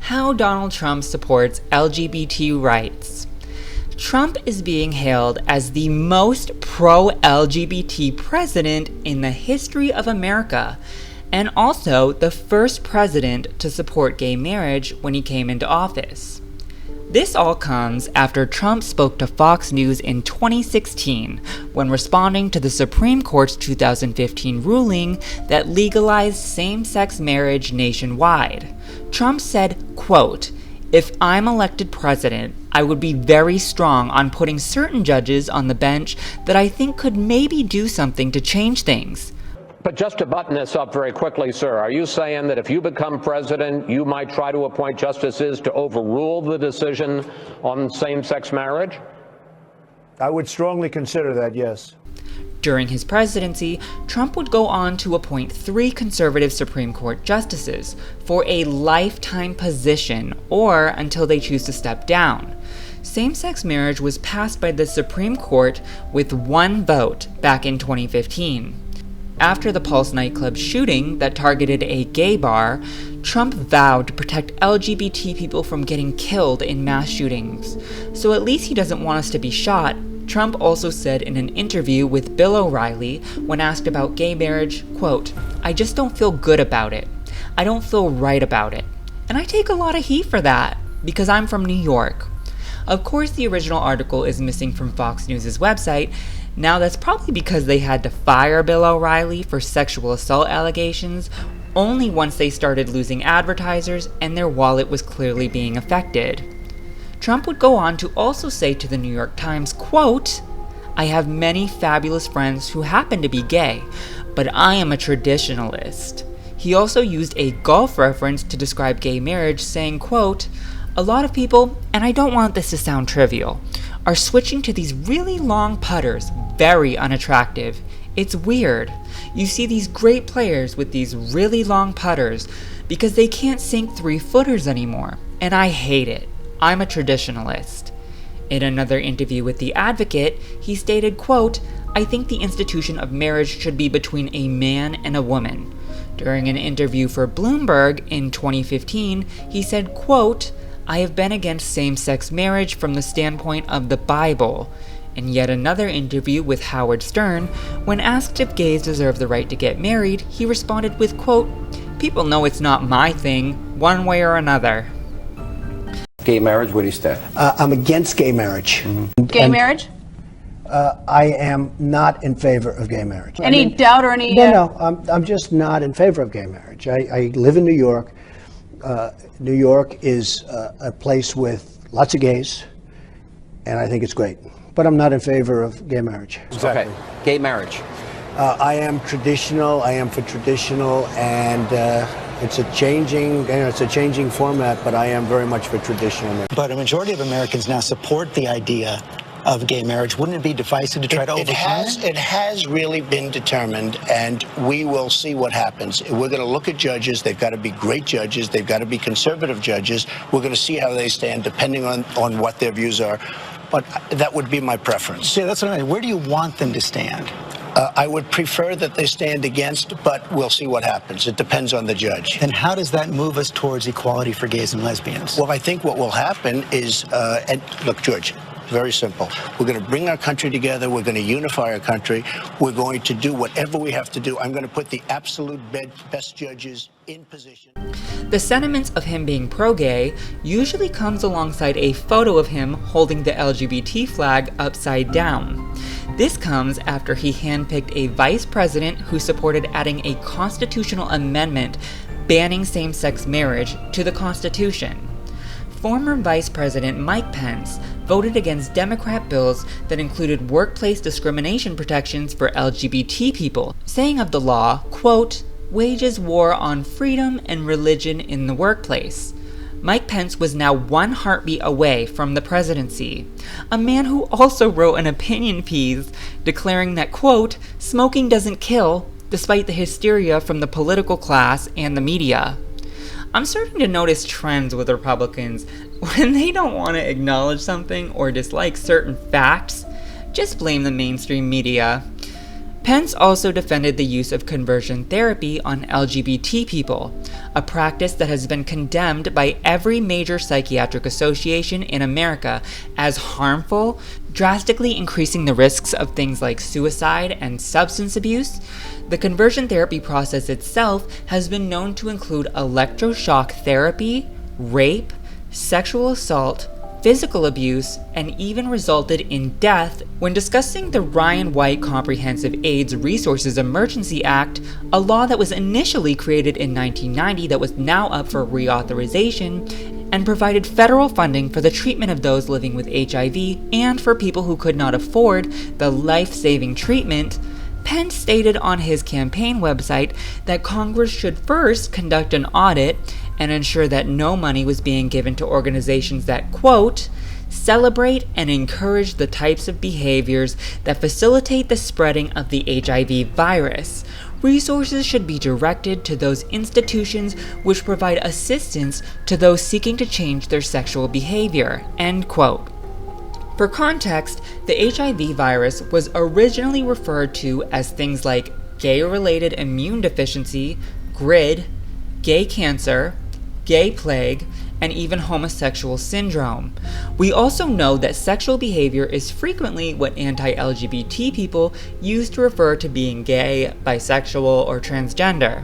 How Donald Trump supports LGBT rights. Trump is being hailed as the most pro-LGBT president in the history of America, and also the first president to support gay marriage when he came into office. This all comes after Trump spoke to Fox News in 2016 when responding to the Supreme Court's 2015 ruling that legalized same-sex marriage nationwide. Trump said, quote, "If I'm elected president, I would be very strong on putting certain judges on the bench that I think could maybe do something to change things." But just to button this up very quickly, sir, are you saying that if you become president, you might try to appoint justices to overrule the decision on same-sex marriage? I would strongly consider that, yes. During his presidency, Trump would go on to appoint 3 conservative Supreme Court justices for a lifetime position or until they choose to step down. Same-sex marriage was passed by the Supreme Court with 1 vote back in 2015. After the Pulse nightclub shooting that targeted a gay bar, Trump vowed to protect LGBT people from getting killed in mass shootings. So at least he doesn't want us to be shot. Trump also said in an interview with Bill O'Reilly when asked about gay marriage, quote, "I just don't feel good about it. I don't feel right about it." And I take a lot of heat for that, because I'm from New York. Of course, the original article is missing from Fox News' website. Now that's probably because they had to fire Bill O'Reilly for sexual assault allegations only once they started losing advertisers and their wallet was clearly being affected. Trump would go on to also say to the New York Times, quote, "I have many fabulous friends who happen to be gay, but I am a traditionalist." He also used a golf reference to describe gay marriage, saying, quote, "A lot of people, and I don't want this to sound trivial, are switching to these really long putters, very unattractive. It's weird. You see these great players with these really long putters because they can't sink 3-footers anymore, and I hate it. I'm a traditionalist." In another interview with The Advocate, he stated, quote, "I think the institution of marriage should be between a man and a woman." During an interview for Bloomberg in 2015, he said, quote, "I have been against same-sex marriage from the standpoint of the Bible." In yet another interview with Howard Stern, when asked if gays deserve the right to get married, he responded with, quote, "People know it's not my thing, one way or another." Gay marriage, where do you stand? I'm against gay marriage. Gay marriage? I am not in favor of gay marriage. Any doubt or any... No, I'm just not in favor of gay marriage. I live in New York. New York is a place with lots of gays, and I think it's great. But I'm not in favor of gay marriage. Exactly. Okay. Gay marriage. I am traditional. I am for traditional, and it's a changing format. But I am very much for traditional. But a majority of Americans now support the idea of gay marriage. Wouldn't it be divisive to try to overturn it? It has really been determined, and we will see what happens. We're going to look at judges. They've got to be great judges. They've got to be conservative judges. We're going to see how they stand, depending on what their views are. But that would be my preference. Yeah, that's what I mean. Where do you want them to stand? I would prefer that they stand against, but we'll see what happens. It depends on the judge. And how does that move us towards equality for gays and lesbians? Well, I think what will happen is, and look, George, very simple. We're going to bring our country together. We're going to unify our country. We're going to do whatever we have to do. I'm going to put the absolute best judges in position. The sentiments of him being pro-gay usually comes alongside a photo of him holding the LGBT flag upside down. This comes after he handpicked a vice president who supported adding a constitutional amendment banning same-sex marriage to the Constitution. Former Vice President Mike Pence voted against Democrat bills that included workplace discrimination protections for LGBT people, saying of the law, quote, "wages war on freedom and religion in the workplace." Mike Pence was now one heartbeat away from the presidency. A man who also wrote an opinion piece declaring that, quote, "smoking doesn't kill," despite the hysteria from the political class and the media. I'm starting to notice trends with Republicans. When they don't want to acknowledge something or dislike certain facts, just blame the mainstream media. Pence also defended the use of conversion therapy on LGBT people, a practice that has been condemned by every major psychiatric association in America as harmful, drastically increasing the risks of things like suicide and substance abuse. The conversion therapy process itself has been known to include electroshock therapy, rape, sexual assault, physical abuse, and even resulted in death. When discussing the Ryan White Comprehensive AIDS Resources Emergency Act, a law that was initially created in 1990 that was now up for reauthorization, and provided federal funding for the treatment of those living with HIV and for people who could not afford the life-saving treatment, Pence stated on his campaign website that Congress should first conduct an audit and ensure that no money was being given to organizations that, quote, celebrate and encourage the types of behaviors that facilitate the spreading of the HIV virus. Resources should be directed to those institutions which provide assistance to those seeking to change their sexual behavior, end quote. For context, the HIV virus was originally referred to as things like gay-related immune deficiency, GRID, gay cancer, gay plague, and even homosexual syndrome. We also know that sexual behavior is frequently what anti-LGBT people use to refer to being gay, bisexual, or transgender.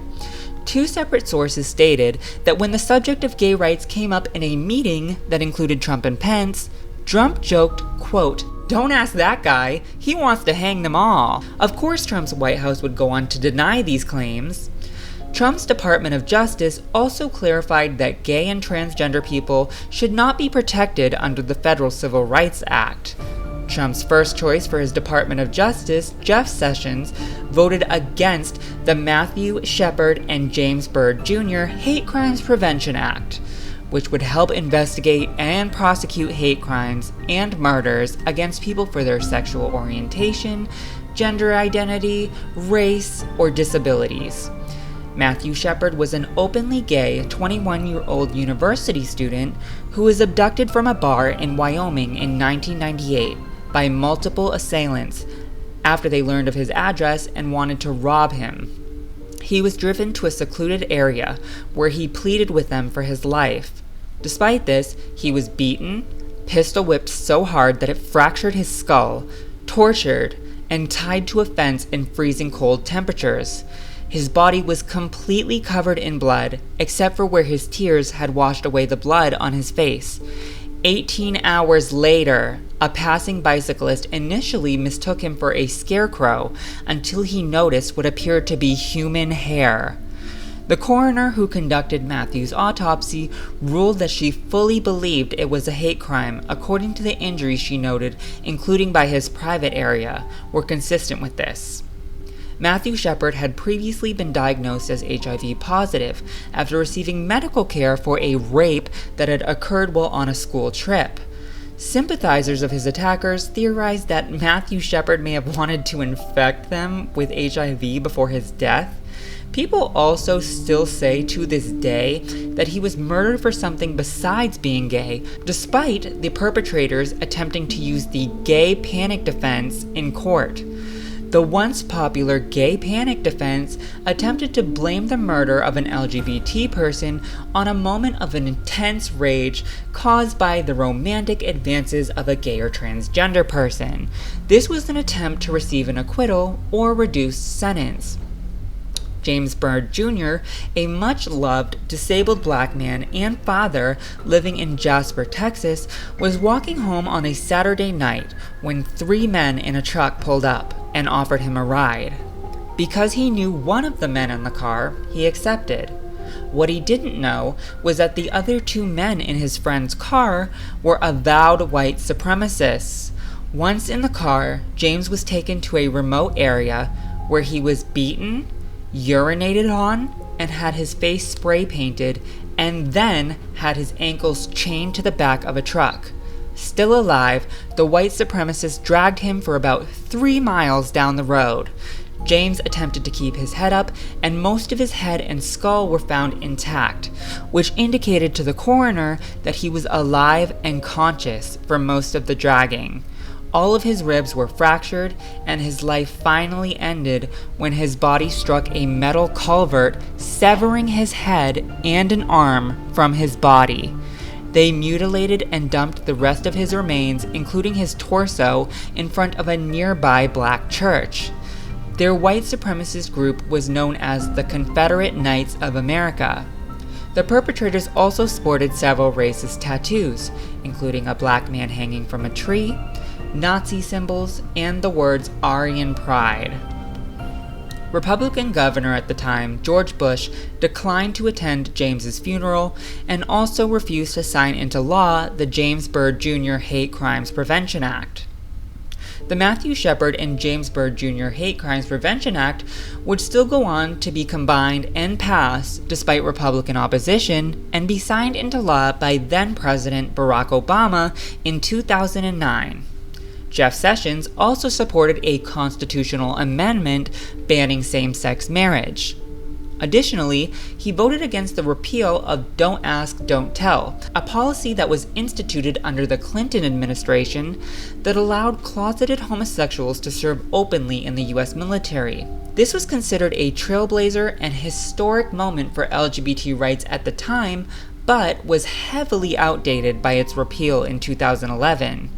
Two separate sources stated that when the subject of gay rights came up in a meeting that included Trump and Pence, Trump joked, quote, "Don't ask that guy, he wants to hang them all." Of course, Trump's White House would go on to deny these claims. Trump's Department of Justice also clarified that gay and transgender people should not be protected under the Federal Civil Rights Act. Trump's first choice for his Department of Justice, Jeff Sessions, voted against the Matthew Shepard and James Byrd Jr. Hate Crimes Prevention Act, which would help investigate and prosecute hate crimes and murders against people for their sexual orientation, gender identity, race, or disabilities. Matthew Shepard was an openly gay 21-year-old university student who was abducted from a bar in Wyoming in 1998 by multiple assailants after they learned of his address and wanted to rob him. He was driven to a secluded area where he pleaded with them for his life. Despite this, he was beaten, pistol whipped so hard that it fractured his skull, tortured, and tied to a fence in freezing cold temperatures. His body was completely covered in blood, except for where his tears had washed away the blood on his face. 18 hours later, a passing bicyclist initially mistook him for a scarecrow until he noticed what appeared to be human hair. The coroner who conducted Matthew's autopsy ruled that she fully believed it was a hate crime, according to the injuries she noted, including by his private area, were consistent with this. Matthew Shepard had previously been diagnosed as HIV positive after receiving medical care for a rape that had occurred while on a school trip. Sympathizers of his attackers theorized that Matthew Shepard may have wanted to infect them with HIV before his death. People also still say to this day that he was murdered for something besides being gay, despite the perpetrators attempting to use the gay panic defense in court. The once popular gay panic defense attempted to blame the murder of an LGBT person on a moment of an intense rage caused by the romantic advances of a gay or transgender person. This was an attempt to receive an acquittal or reduced sentence. James Byrd Jr., a much-loved disabled black man and father living in Jasper, Texas, was walking home on a Saturday night when 3 men in a truck pulled up and offered him a ride. Because he knew one of the men in the car, he accepted. What he didn't know was that the other 2 men in his friend's car were avowed white supremacists. Once in the car, James was taken to a remote area where he was beaten, urinated on, and had his face spray painted, and then had his ankles chained to the back of a truck. Still alive, the white supremacists dragged him for about 3 miles down the road. James attempted to keep his head up, and most of his head and skull were found intact, which indicated to the coroner that he was alive and conscious for most of the dragging. All of his ribs were fractured, and his life finally ended when his body struck a metal culvert, severing his head and an arm from his body. They mutilated and dumped the rest of his remains, including his torso, in front of a nearby black church. Their white supremacist group was known as the Confederate Knights of America. The perpetrators also sported several racist tattoos, including a black man hanging from a tree, Nazi symbols, and the words Aryan Pride. Republican governor at the time, George Bush, declined to attend James's funeral and also refused to sign into law the James Byrd Jr. Hate Crimes Prevention Act. The Matthew Shepard and James Byrd Jr. Hate Crimes Prevention Act would still go on to be combined and pass despite Republican opposition and be signed into law by then-President Barack Obama in 2009. Jeff Sessions also supported a constitutional amendment banning same-sex marriage. Additionally, he voted against the repeal of Don't Ask, Don't Tell, a policy that was instituted under the Clinton administration that allowed closeted homosexuals to serve openly in the U.S. military. This was considered a trailblazer and historic moment for LGBT rights at the time, but was heavily outdated by its repeal in 2011.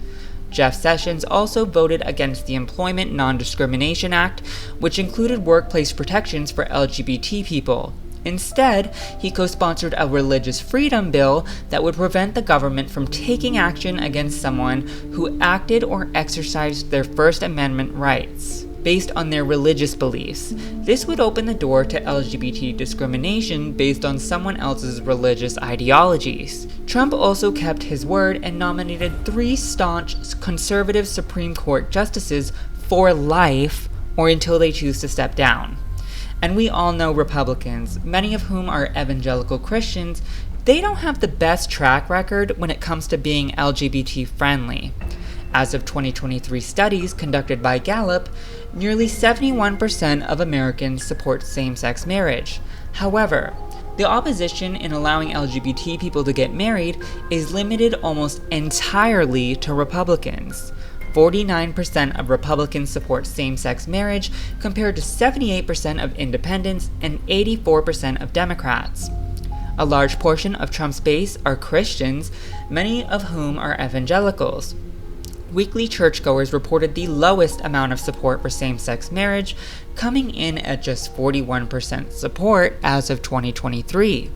Jeff Sessions also voted against the Employment Non-Discrimination Act, which included workplace protections for LGBT people. Instead, he co-sponsored a religious freedom bill that would prevent the government from taking action against someone who acted or exercised their First Amendment rights based on their religious beliefs. This would open the door to LGBT discrimination based on someone else's religious ideologies. Trump also kept his word and nominated 3 staunch conservative Supreme Court justices for life or until they choose to step down. And we all know Republicans, many of whom are evangelical Christians, they don't have the best track record when it comes to being LGBT friendly. As of 2023 studies conducted by Gallup, nearly 71% of Americans support same-sex marriage. However, the opposition in allowing LGBT people to get married is limited almost entirely to Republicans. 49% of Republicans support same-sex marriage compared to 78% of independents and 84% of Democrats. A large portion of Trump's base are Christians, many of whom are evangelicals. Weekly churchgoers reported the lowest amount of support for same-sex marriage, coming in at just 41% support as of 2023.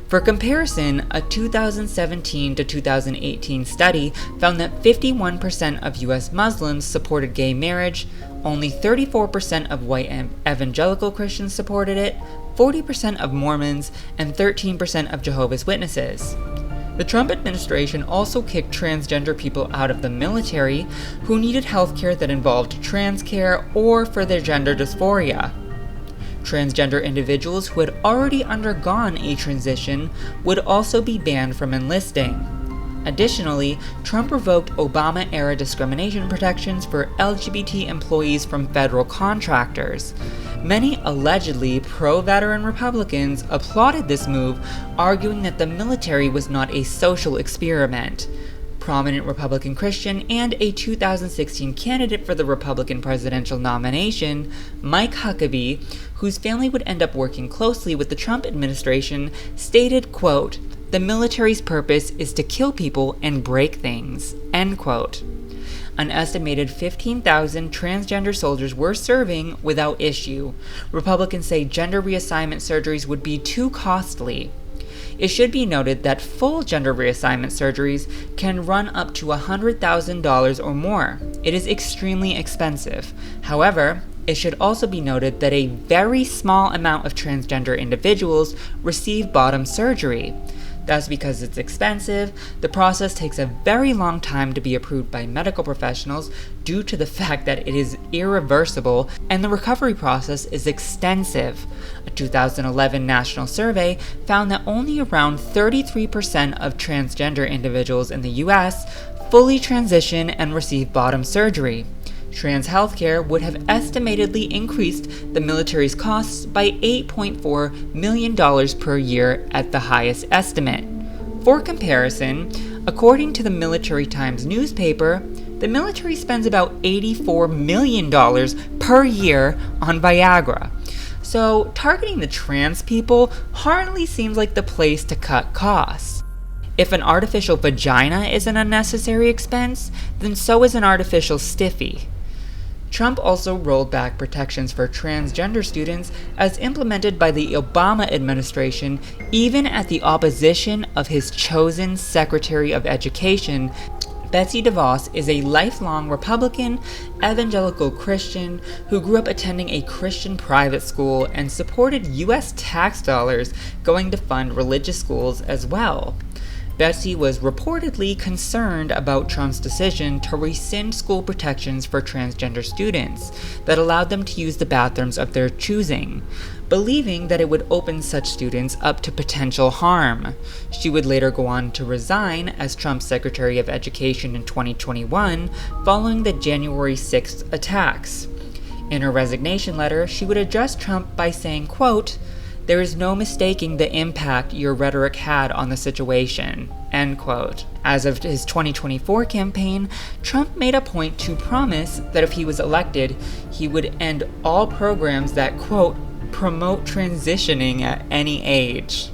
For comparison, a 2017 to 2018 study found that 51% of U.S. Muslims supported gay marriage, only 34% of white evangelical Christians supported it, 40% of Mormons, and 13% of Jehovah's Witnesses. The Trump administration also kicked transgender people out of the military who needed healthcare that involved trans care or for their gender dysphoria. Transgender individuals who had already undergone a transition would also be banned from enlisting. Additionally, Trump revoked Obama-era discrimination protections for LGBT employees from federal contractors. Many allegedly pro-veteran Republicans applauded this move, arguing that the military was not a social experiment. Prominent Republican Christian and a 2016 candidate for the Republican presidential nomination, Mike Huckabee, whose family would end up working closely with the Trump administration, stated, quote, "The military's purpose is to kill people and break things," end quote. An estimated 15,000 transgender soldiers were serving without issue. Republicans say gender reassignment surgeries would be too costly. It should be noted that full gender reassignment surgeries can run up to $100,000 or more. It is extremely expensive. However, it should also be noted that a very small amount of transgender individuals receive bottom surgery. That's because it's expensive, the process takes a very long time to be approved by medical professionals due to the fact that it is irreversible, and the recovery process is extensive. A 2011 national survey found that only around 33% of transgender individuals in the US fully transition and receive bottom surgery. Trans healthcare would have estimatedly increased the military's costs by $8.4 million per year at the highest estimate. For comparison, according to the Military Times newspaper, the military spends about $84 million per year on Viagra. So targeting the trans people hardly seems like the place to cut costs. If an artificial vagina is an unnecessary expense, then so is an artificial stiffy. Trump also rolled back protections for transgender students as implemented by the Obama administration, even at the opposition of his chosen Secretary of Education. Betsey DeVos is a lifelong Republican, evangelical Christian who grew up attending a Christian private school and supported U.S. tax dollars going to fund religious schools as well. Betsey was reportedly concerned about Trump's decision to rescind school protections for transgender students that allowed them to use the bathrooms of their choosing, believing that it would open such students up to potential harm. She would later go on to resign as Trump's Secretary of Education in 2021 following the January 6th attacks. In her resignation letter, she would address Trump by saying, quote, "There is no mistaking the impact your rhetoric had on the situation," end quote. As of his 2024 campaign, Trump made a point to promise that if he was elected, he would end all programs that, quote, "promote transitioning at any age."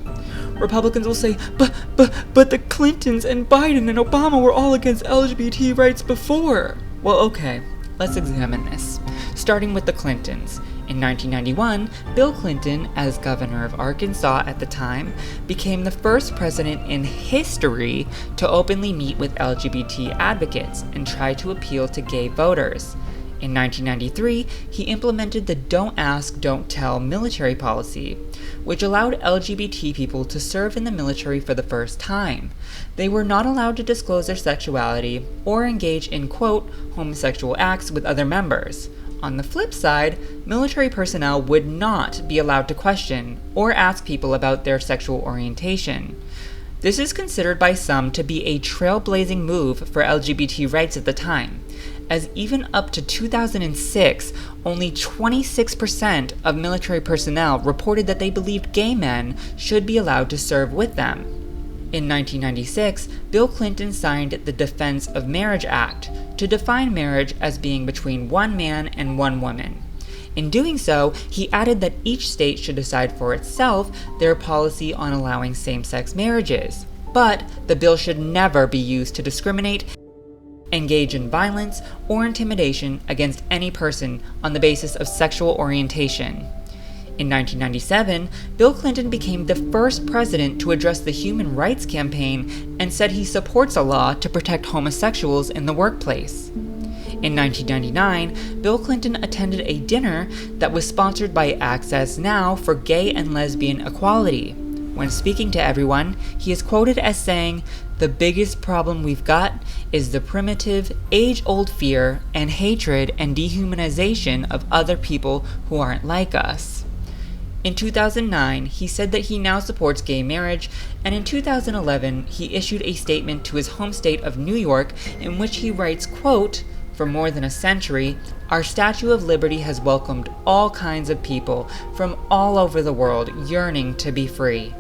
Republicans will say, but the Clintons and Biden and Obama were all against LGBT rights before. Well, okay, let's examine this. Starting with the Clintons. In 1991, Bill Clinton, as governor of Arkansas at the time, became the first president in history to openly meet with LGBT advocates and try to appeal to gay voters. In 1993, he implemented the Don't Ask, Don't Tell military policy, which allowed LGBT people to serve in the military for the first time. They were not allowed to disclose their sexuality or engage in, quote, homosexual acts with other members. On the flip side, military personnel would not be allowed to question or ask people about their sexual orientation. This is considered by some to be a trailblazing move for LGBT rights at the time, as even up to 2006, only 26% of military personnel reported that they believed gay men should be allowed to serve with them. In 1996, Bill Clinton signed the Defense of Marriage Act to define marriage as being between one man and one woman. In doing so, he added that each state should decide for itself their policy on allowing same-sex marriages, but the bill should never be used to discriminate, engage in violence, or intimidation against any person on the basis of sexual orientation. In 1997, Bill Clinton became the first president to address the Human Rights Campaign and said he supports a law to protect homosexuals in the workplace. In 1999, Bill Clinton attended a dinner that was sponsored by Access Now for gay and lesbian equality. When speaking to everyone, he is quoted as saying, "The biggest problem we've got is the primitive, age-old fear and hatred and dehumanization of other people who aren't like us." In 2009, he said that he now supports gay marriage, and in 2011, he issued a statement to his home state of New York in which he writes, quote, "For more than a century, our Statue of Liberty has welcomed all kinds of people from all over the world yearning to be free.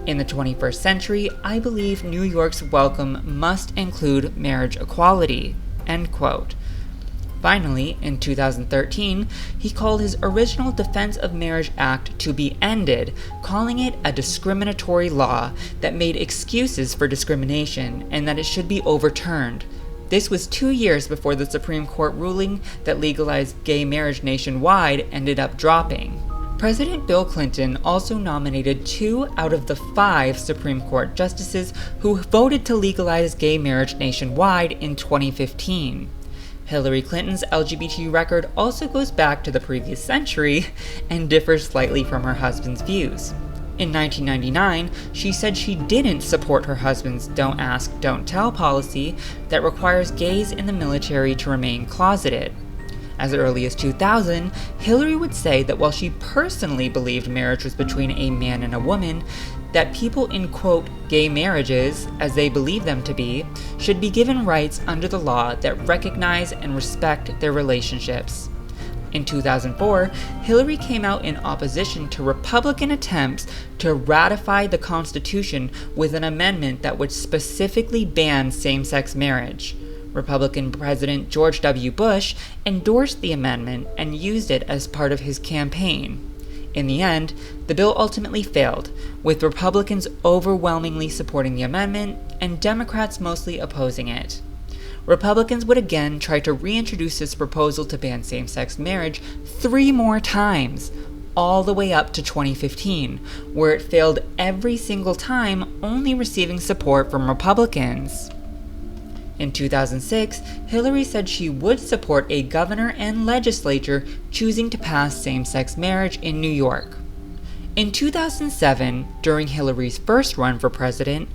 In the 21st century, I believe New York's welcome must include marriage equality," end quote. Finally, in 2013, he called his original Defense of Marriage Act to be ended, calling it a discriminatory law that made excuses for discrimination and that it should be overturned. This was 2 years before the Supreme Court ruling that legalized gay marriage nationwide ended up dropping. President Bill Clinton also nominated 2 out of the 5 Supreme Court justices who voted to legalize gay marriage nationwide in 2015. Hillary Clinton's LGBT record also goes back to the previous century and differs slightly from her husband's views. In 1999, she said she didn't support her husband's Don't Ask, Don't Tell policy that requires gays in the military to remain closeted. As early as 2000, Hillary would say that while she personally believed marriage was between a man and a woman, that people in, quote, gay marriages, as they believe them to be, should be given rights under the law that recognize and respect their relationships. In 2004, Hillary came out in opposition to Republican attempts to ratify the Constitution with an amendment that would specifically ban same-sex marriage. Republican President George W. Bush endorsed the amendment and used it as part of his campaign. In the end, the bill ultimately failed, with Republicans overwhelmingly supporting the amendment and Democrats mostly opposing it. Republicans would again try to reintroduce this proposal to ban same-sex marriage 3 more times, all the way up to 2015, where it failed every single time, only receiving support from Republicans. In 2006, Hillary said she would support a governor and legislature choosing to pass same-sex marriage in New York. In 2007, during Hillary's first run for president,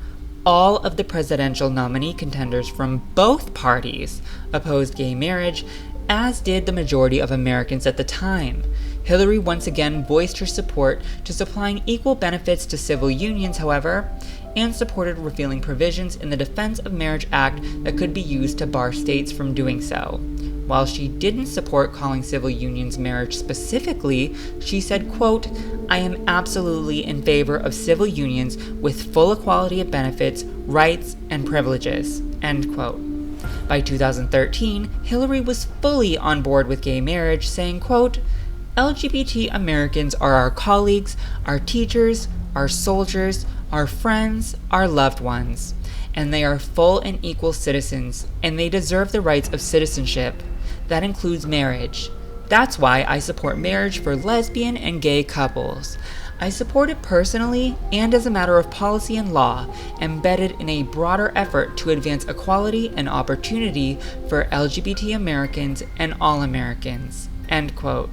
all of the presidential nominee contenders from both parties opposed gay marriage, as did the majority of Americans at the time. Hillary once again voiced her support to supplying equal benefits to civil unions, however, and supported repealing provisions in the Defense of Marriage Act that could be used to bar states from doing so. While she didn't support calling civil unions marriage specifically, she said, quote, "I am absolutely in favor of civil unions with full equality of benefits, rights, and privileges," end quote. By 2013, Hillary was fully on board with gay marriage, saying, quote, "LGBT Americans are our colleagues, our teachers, our soldiers, our friends, our loved ones, and they are full and equal citizens, and they deserve the rights of citizenship. That includes marriage. That's why I support marriage for lesbian and gay couples. I support it personally and as a matter of policy and law, embedded in a broader effort to advance equality and opportunity for LGBT Americans and all Americans," end quote.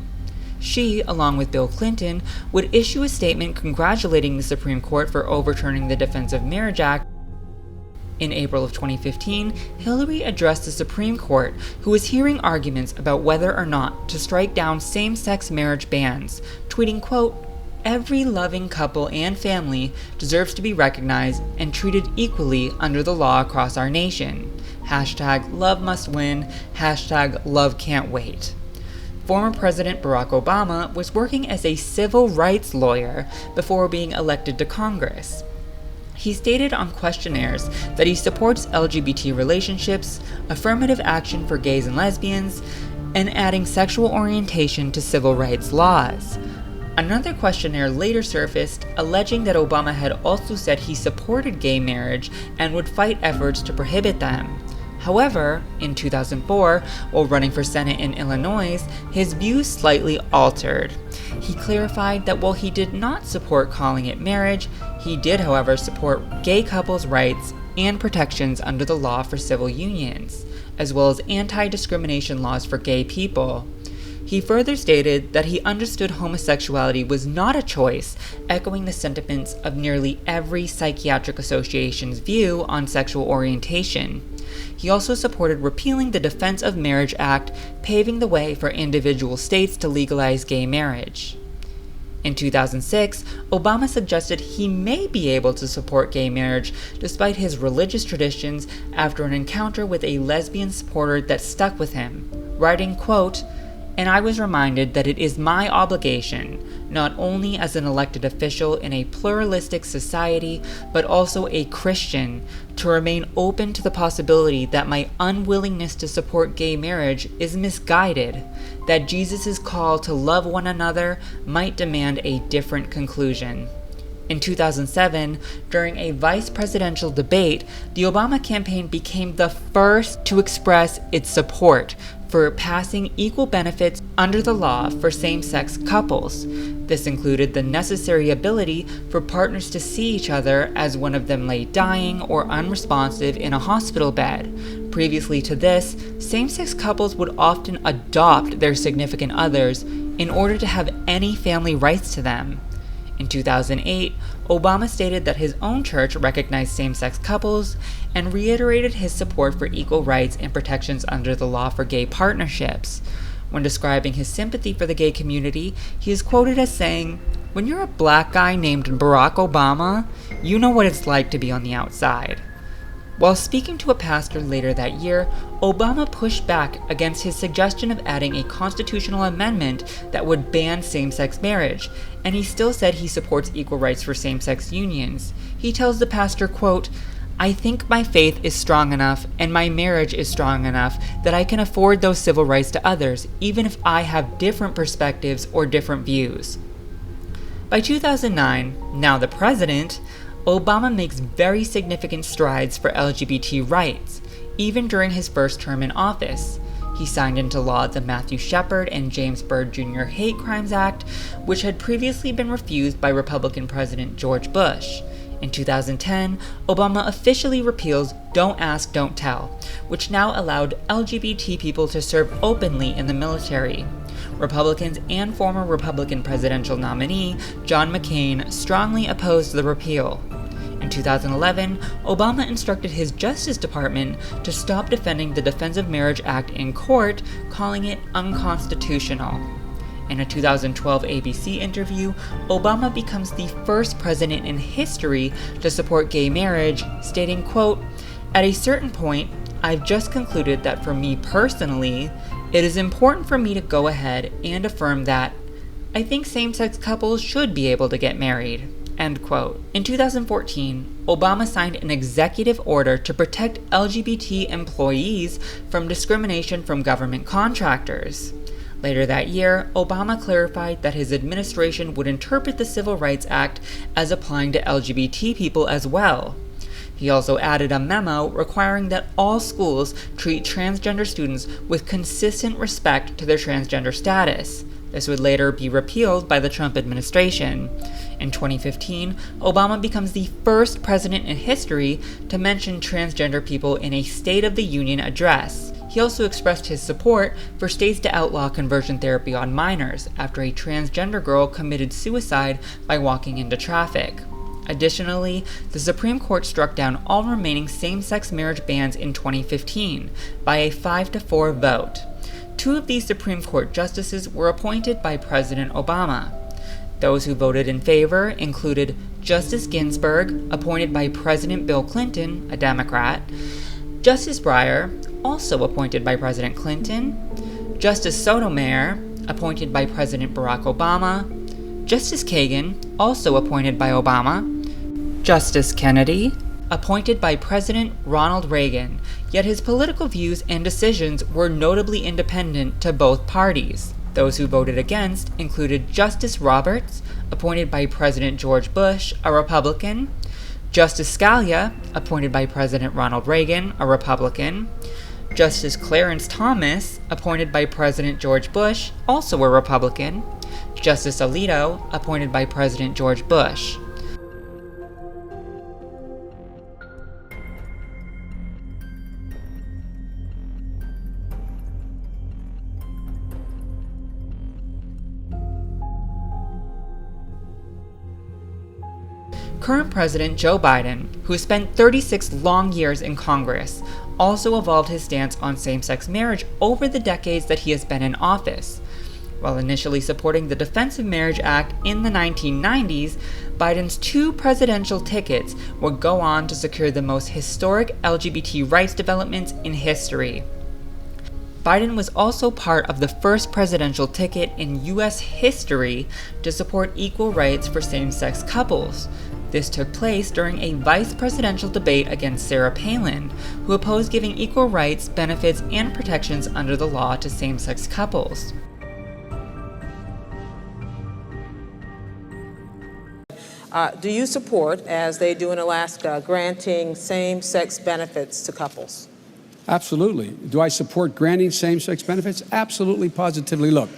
She, along with Bill Clinton, would issue a statement congratulating the Supreme Court for overturning the Defense of Marriage Act. In April of 2015, Hillary addressed the Supreme Court, who was hearing arguments about whether or not to strike down same-sex marriage bans, tweeting, quote, "Every loving couple and family deserves to be recognized and treated equally under the law across our nation. #LoveMustWin, #LoveCan'tWait." Former President Barack Obama was working as a civil rights lawyer before being elected to Congress. He stated on questionnaires that he supports LGBT relationships, affirmative action for gays and lesbians, and adding sexual orientation to civil rights laws. Another questionnaire later surfaced, alleging that Obama had also said he supported gay marriage and would fight efforts to prohibit them. However, in 2004, while running for Senate in Illinois, his views slightly altered. He clarified that while he did not support calling it marriage, he did, however, support gay couples' rights and protections under the law for civil unions, as well as anti-discrimination laws for gay people. He further stated that he understood homosexuality was not a choice, echoing the sentiments of nearly every psychiatric association's view on sexual orientation. He also supported repealing the Defense of Marriage Act, paving the way for individual states to legalize gay marriage. In 2006, Obama suggested he may be able to support gay marriage despite his religious traditions after an encounter with a lesbian supporter that stuck with him, writing, quote, "And I was reminded that it is my obligation, not only as an elected official in a pluralistic society, but also a Christian, to remain open to the possibility that my unwillingness to support gay marriage is misguided, that Jesus' call to love one another might demand a different conclusion." In 2007, during a vice presidential debate, the Obama campaign became the first to express its support for passing equal benefits under the law for same-sex couples. This included the necessary ability for partners to see each other as one of them lay dying or unresponsive in a hospital bed. Previously to this, same-sex couples would often adopt their significant others in order to have any family rights to them. In 2008, Obama stated that his own church recognized same-sex couples and reiterated his support for equal rights and protections under the law for gay partnerships. When describing his sympathy for the gay community, he is quoted as saying, "When you're a black guy named Barack Obama, you know what it's like to be on the outside." While speaking to a pastor later that year, Obama pushed back against his suggestion of adding a constitutional amendment that would ban same-sex marriage, and he still said he supports equal rights for same-sex unions. He tells the pastor, quote, I think my faith is strong enough and my marriage is strong enough that I can afford those civil rights to others, even if I have different perspectives or different views. By 2009, now the president, Obama makes very significant strides for LGBT rights, even during his first term in office. He signed into law the Matthew Shepard and James Byrd Jr. Hate Crimes Act, which had previously been refused by Republican President George Bush. In 2010, Obama officially repeals Don't Ask, Don't Tell, which now allowed LGBT people to serve openly in the military. Republicans and former Republican presidential nominee John McCain strongly opposed the repeal. In 2011, Obama instructed his Justice Department to stop defending the Defense of Marriage Act in court, calling it unconstitutional. In a 2012 ABC interview, Obama becomes the first president in history to support gay marriage, stating, quote, "At a certain point, I've just concluded that for me personally, it is important for me to go ahead and affirm that I think same-sex couples should be able to get married." End quote. In 2014, Obama signed an executive order to protect LGBT employees from discrimination from government contractors. Later that year, Obama clarified that his administration would interpret the Civil Rights Act as applying to LGBT people as well. He also added a memo requiring that all schools treat transgender students with consistent respect to their transgender status. This would later be repealed by the Trump administration. In 2015, Obama becomes the first president in history to mention transgender people in a State of the Union address. He also expressed his support for states to outlaw conversion therapy on minors after a transgender girl committed suicide by walking into traffic. Additionally, the Supreme Court struck down all remaining same-sex marriage bans in 2015 by a 5-4 vote. Two of these Supreme Court justices were appointed by President Obama. Those who voted in favor included Justice Ginsburg, appointed by President Bill Clinton, a Democrat, Justice Breyer, also appointed by President Clinton, Justice Sotomayor, appointed by President Barack Obama, Justice Kagan, also appointed by Obama, Justice Kennedy, appointed by President Ronald Reagan, yet his political views and decisions were notably independent to both parties. Those who voted against included Justice Roberts, appointed by President George Bush, a Republican, Justice Scalia, appointed by President Ronald Reagan, a Republican, Justice Clarence Thomas, appointed by President George Bush, also a Republican, Justice Alito, appointed by President George Bush. Current President Joe Biden, who spent 36 long years in Congress, also evolved his stance on same-sex marriage over the decades that he has been in office. While initially supporting the Defense of Marriage Act in the 1990s, Biden's two presidential tickets would go on to secure the most historic LGBT rights developments in history. Biden was also part of the first presidential ticket in U.S. history to support equal rights for same-sex couples. This took place during a vice presidential debate against Sarah Palin, who opposed giving equal rights, benefits, and protections under the law to same-sex couples. Do you support, as they do in Alaska, granting same-sex benefits to couples? Absolutely. Do I support granting same-sex benefits? Absolutely, positively. Look,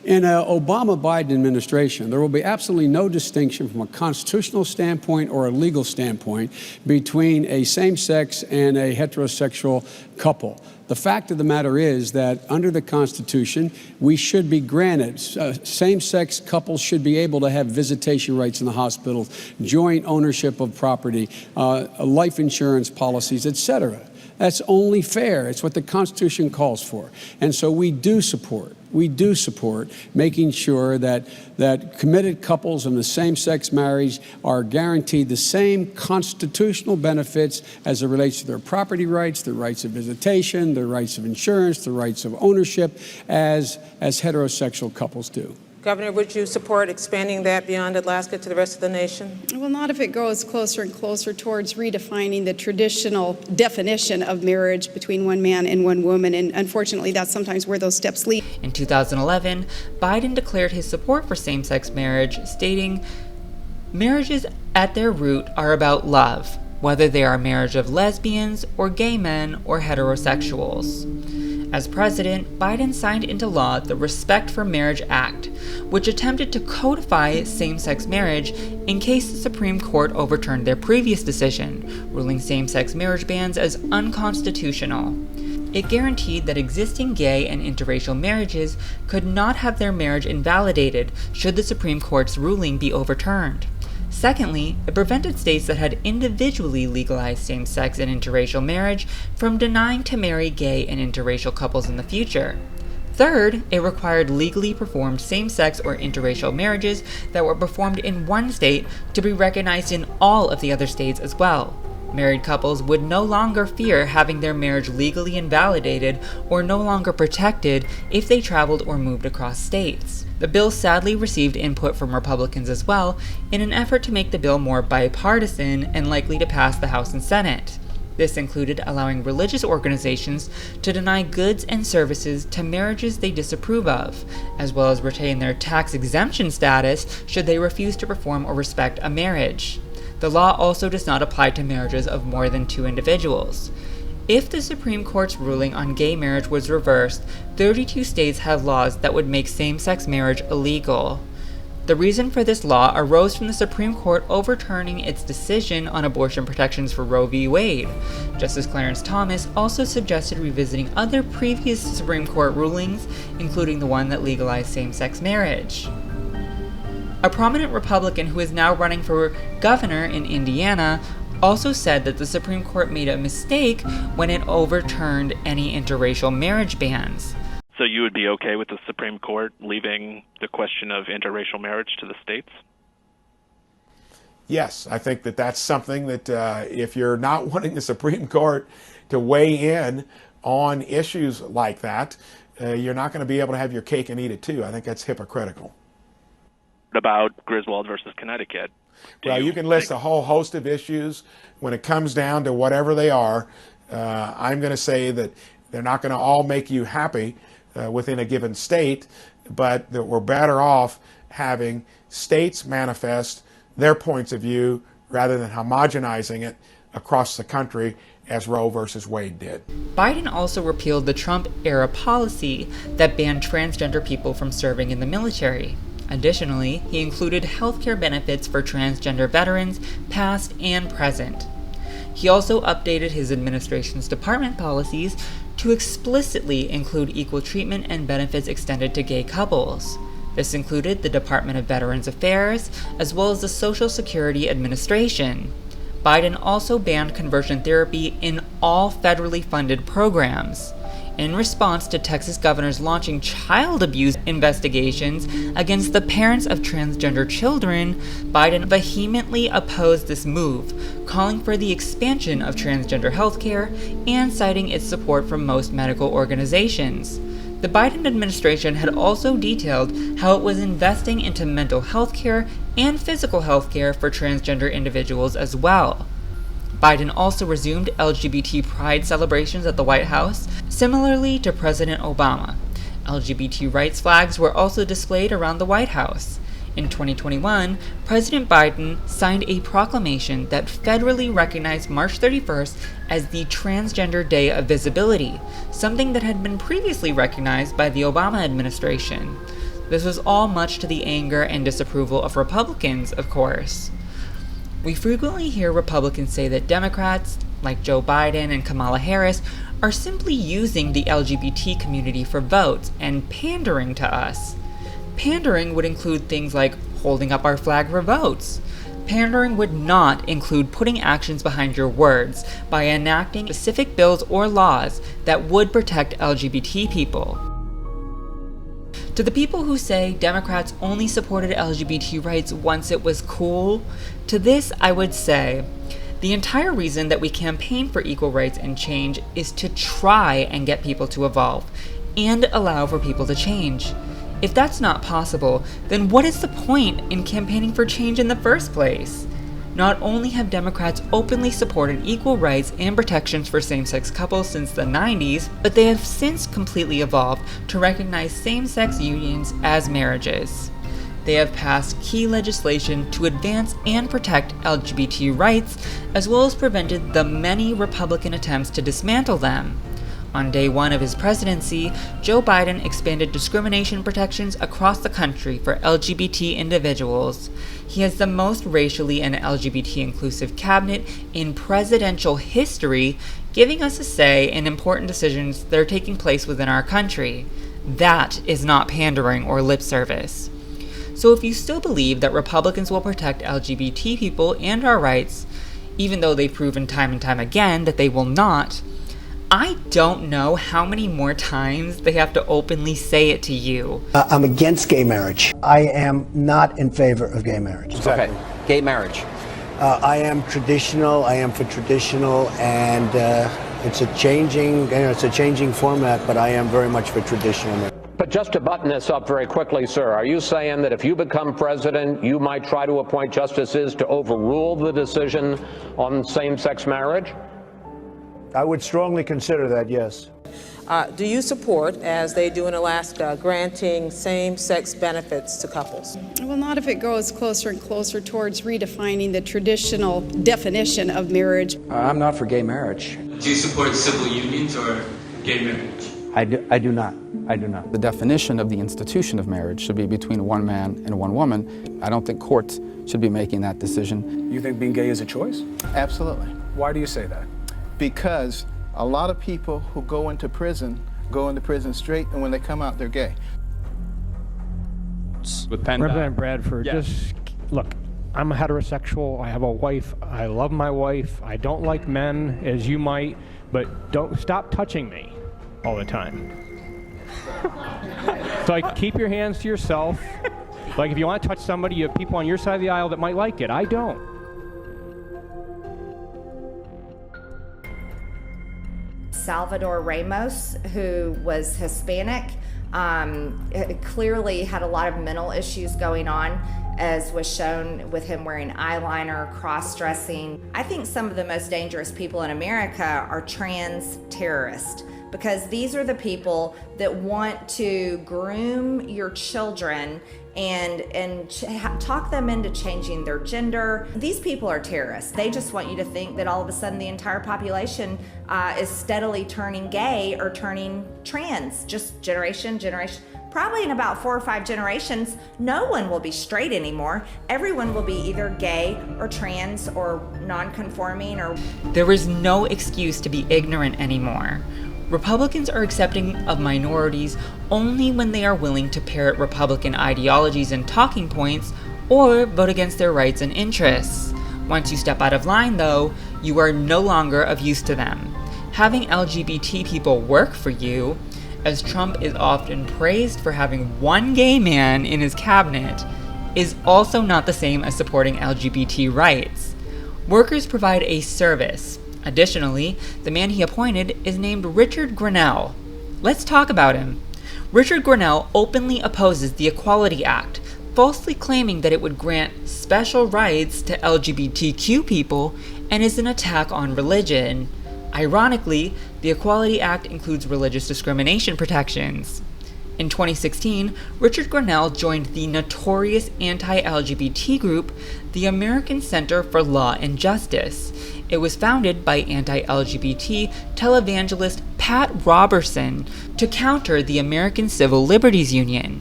in an Obama-Biden administration, there will be absolutely no distinction from a constitutional standpoint or a legal standpoint between a same-sex and a heterosexual couple. The fact of the matter is that under the Constitution, we should be granted, same-sex couples should be able to have visitation rights in the hospital, joint ownership of property, life insurance policies, etc. That's only fair. It's what the Constitution calls for. And so we do support making sure that committed couples in the same-sex marriage are guaranteed the same constitutional benefits as it relates to their property rights, their rights of visitation, their rights of insurance, their rights of ownership, as heterosexual couples do. Governor, would you support expanding that beyond Alaska to the rest of the nation? Well, not if it goes closer and closer towards redefining the traditional definition of marriage between one man and one woman, and unfortunately that's sometimes where those steps lead. In 2011, Biden declared his support for same-sex marriage, stating, "Marriages at their root are about love, whether they are marriage of lesbians or gay men or heterosexuals." As president, Biden signed into law the Respect for Marriage Act, which attempted to codify same-sex marriage in case the Supreme Court overturned their previous decision, ruling same-sex marriage bans as unconstitutional. It guaranteed that existing gay and interracial marriages could not have their marriage invalidated should the Supreme Court's ruling be overturned. Secondly, it prevented states that had individually legalized same-sex and interracial marriage from denying to marry gay and interracial couples in the future. Third, it required legally performed same-sex or interracial marriages that were performed in one state to be recognized in all of the other states as well. Married couples would no longer fear having their marriage legally invalidated or no longer protected if they traveled or moved across states. The bill sadly received input from Republicans as well in an effort to make the bill more bipartisan and likely to pass the House and Senate. This included allowing religious organizations to deny goods and services to marriages they disapprove of, as well as retain their tax exemption status should they refuse to perform or respect a marriage. The law also does not apply to marriages of more than two individuals. If the Supreme Court's ruling on gay marriage was reversed, 32 states have laws that would make same-sex marriage illegal. The reason for this law arose from the Supreme Court overturning its decision on abortion protections for Roe v. Wade. Justice Clarence Thomas also suggested revisiting other previous Supreme Court rulings, including the one that legalized same-sex marriage. A prominent Republican who is now running for governor in Indiana also said that the Supreme Court made a mistake when it overturned any interracial marriage bans. So you would be okay with the Supreme Court leaving the question of interracial marriage to the states? Yes, I think that that's something that if you're not wanting the Supreme Court to weigh in on issues like that, you're not going to be able to have your cake and eat it too. I think that's hypocritical. What about Griswold versus Connecticut? Well, you can list a whole host of issues. When it comes down to whatever they are, I'm going to say that they're not going to all make you happy within a given state, but that we're better off having states manifest their points of view rather than homogenizing it across the country as Roe versus Wade did. Biden also repealed the Trump-era policy that banned transgender people from serving in the military. Additionally, he included healthcare benefits for transgender veterans, past and present. He also updated his administration's department policies to explicitly include equal treatment and benefits extended to gay couples. This included the Department of Veterans Affairs, as well as the Social Security Administration. Biden also banned conversion therapy in all federally funded programs. In response to Texas governors launching child abuse investigations against the parents of transgender children, Biden vehemently opposed this move, calling for the expansion of transgender healthcare and citing its support from most medical organizations. The Biden administration had also detailed how it was investing into mental health care and physical health care for transgender individuals as well. Biden also resumed LGBT Pride celebrations at the White House, similarly to President Obama. LGBT rights flags were also displayed around the White House. In 2021, President Biden signed a proclamation that federally recognized March 31st as the Transgender Day of Visibility, something that had been previously recognized by the Obama administration. This was all much to the anger and disapproval of Republicans, of course. We frequently hear Republicans say that Democrats, like Joe Biden and Kamala Harris, are simply using the LGBT community for votes and pandering to us. Pandering would include things like holding up our flag for votes. Pandering would not include putting actions behind your words by enacting specific bills or laws that would protect LGBT people. To the people who say Democrats only supported LGBT rights once it was cool, to this I would say, the entire reason that we campaign for equal rights and change is to try and get people to evolve and allow for people to change. If that's not possible, then what is the point in campaigning for change in the first place? Not only have Democrats openly supported equal rights and protections for same-sex couples since the 90s, but they have since completely evolved to recognize same-sex unions as marriages. They have passed key legislation to advance and protect LGBT rights, as well as prevented the many Republican attempts to dismantle them. On day one of his presidency, Joe Biden expanded discrimination protections across the country for LGBT individuals. He has the most racially and LGBT inclusive cabinet in presidential history, giving us a say in important decisions that are taking place within our country. That is not pandering or lip service. So if you still believe that Republicans will protect LGBT people and our rights, even though they've proven time and time again that they will not, I don't know how many more times they have to openly say it to you. I'm against gay marriage. I am not in favor of gay marriage. Exactly. Okay. Gay marriage. I am traditional. I am for traditional, and it's a changing format. But I am very much for traditional. But just to button this up very quickly, sir, are you saying that if you become president, you might try to appoint justices to overrule the decision on same-sex marriage? I would strongly consider that, yes. Do you support, as they do in Alaska, granting same-sex benefits to couples? Well, not if it goes closer and closer towards redefining the traditional definition of marriage. I'm not for gay marriage. Do you support civil unions or gay marriage? I do not. The definition of the institution of marriage should be between one man and one woman. I don't think courts should be making that decision. You think being gay is a choice? Absolutely. Why do you say that? Because a lot of people who go into prison straight, and when they come out, they're gay. With Representative Bradford, just look, I'm heterosexual. I have a wife. I love my wife. I don't like men, as you might, but don't stop touching me all the time. So like, keep your hands to yourself. Like, if you want to touch somebody, you have people on your side of the aisle that might like it. I don't. Salvador Ramos, who was Hispanic, clearly had a lot of mental issues going on, as was shown with him wearing eyeliner, cross-dressing. I think some of the most dangerous people in America are trans terrorists, because these are the people that want to groom your children and talk them into changing their gender. These people are terrorists. They just want you to think that all of a sudden the entire population is steadily turning gay or turning trans, just generation. Probably in about 4 or 5 generations, no one will be straight anymore. Everyone will be either gay or trans or non-conforming or... There is no excuse to be ignorant anymore. Republicans are accepting of minorities only when they are willing to parrot Republican ideologies and talking points or vote against their rights and interests. Once you step out of line, though, you are no longer of use to them. Having LGBT people work for you, as Trump is often praised for having one gay man in his cabinet, is also not the same as supporting LGBT rights. Workers provide a service. Additionally, the man he appointed is named Richard Grennell. Let's talk about him. Richard Grennell openly opposes the Equality Act, falsely claiming that it would grant special rights to LGBTQ people and is an attack on religion. Ironically, the Equality Act includes religious discrimination protections. In 2016, Richard Grennell joined the notorious anti-LGBT group, the American Center for Law and Justice. It was founded by anti-LGBT televangelist Pat Robertson to counter the American Civil Liberties Union.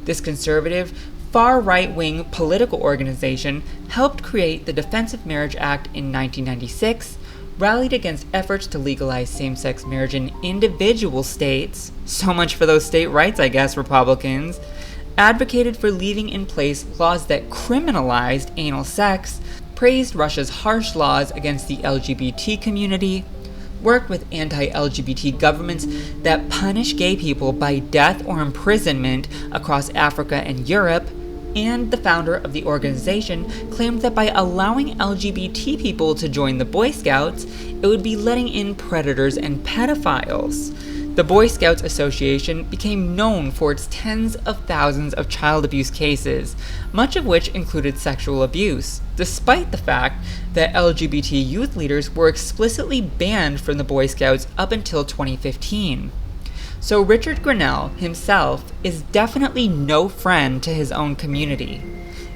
This conservative, far right-wing political organization helped create the Defense of Marriage Act in 1996, rallied against efforts to legalize same-sex marriage in individual states, so much for those state rights, I guess, Republicans, advocated for leaving in place laws that criminalized anal sex, praised Russia's harsh laws against the LGBT community, worked with anti-LGBT governments that punish gay people by death or imprisonment across Africa and Europe, and the founder of the organization claimed that by allowing LGBT people to join the Boy Scouts, it would be letting in predators and pedophiles. The Boy Scouts Association became known for its tens of thousands of child abuse cases, much of which included sexual abuse, despite the fact that LGBT youth leaders were explicitly banned from the Boy Scouts up until 2015. So Richard Grennell himself is definitely no friend to his own community.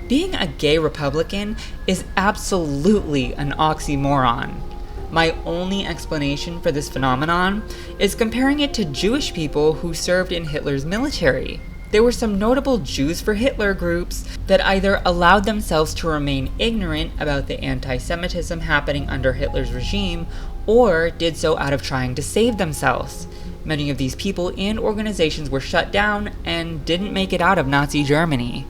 Being a gay Republican is absolutely an oxymoron. My only explanation for this phenomenon is comparing it to Jewish people who served in Hitler's military. There were some notable Jews for Hitler groups that either allowed themselves to remain ignorant about the anti-Semitism happening under Hitler's regime, or did so out of trying to save themselves. Many of these people and organizations were shut down and didn't make it out of Nazi Germany.